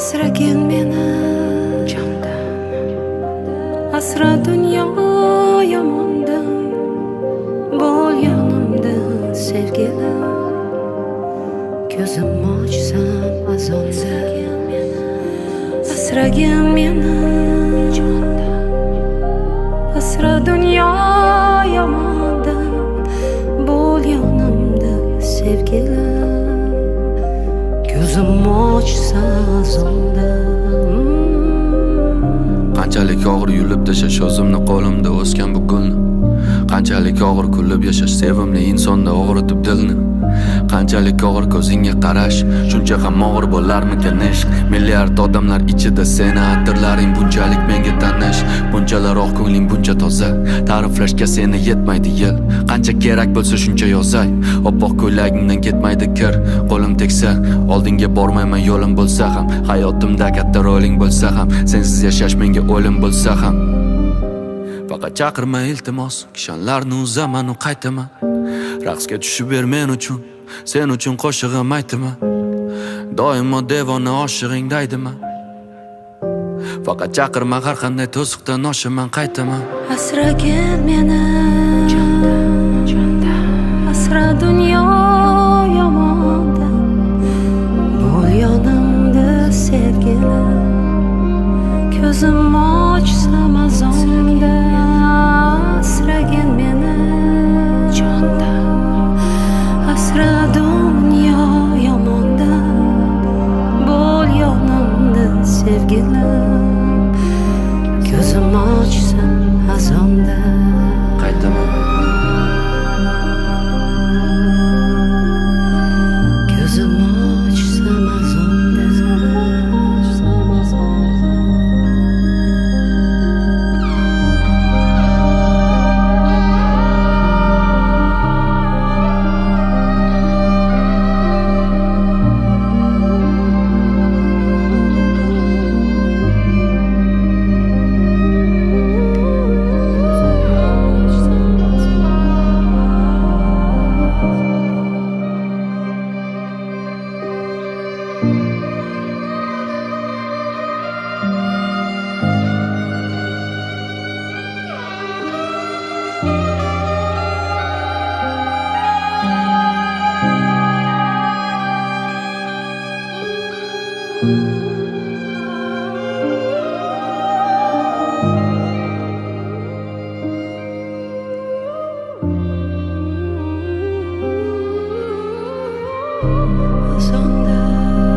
Asragin meni jondan, asra dunyo yomondan, bo'l yonimda sevgilim. Ko'zim ochsam azonda, asragin meni jondan, asra dunyo yomondan, bo'l yonimda sevgilim. Ko'zim ochsa azonda. Qanchalik og'ir yulib tashash o'zimni qo'limda o'sgan bu gulni, qanchalik og'ir kulib yashash sevimli insonda og'ritib dilni, qanchalik og'ir ko'zingga qarash shuncha ham og'ir bo'larmikan ishq. Milliard odamlar ichida seni atirlaring bunchalik menga tanish, bunchalar oq ko'ngling buncha toza, ta'riflashga seni yetmaydi yil. Qancha kerak bo'lsa shuncha yozay, oppoq ko'ylagingdan ketmaydi kir. Qo'lim tegsa oldinga bormayman, yo'lim bo'lsa ham, hayotimda katta roling bo'lsa ham, sensiz yashash menga o'lim bo'lsa ham. Faqat chaqirma iltimos, kishanlarni uzaman u qaytaman. Raqsga tushib ber men uchun, sen uchun qo'shig'im aytaman. Doimo devona oshig'ing daydiman. Faqat chaqirma, har qanday to'siqdan oshaman qaytaman. Asragin meni jondan, asra dunyo yomondan, bo'l yonimda sevgilim. Ko'zim ochsam azonda, asragin meni jondan, asra dunyo yomondan, bo'l yonimda sevgilim. Ko'zim ochsam azonda Qaytaman. Ko'zim ochsam azonda. Azonda.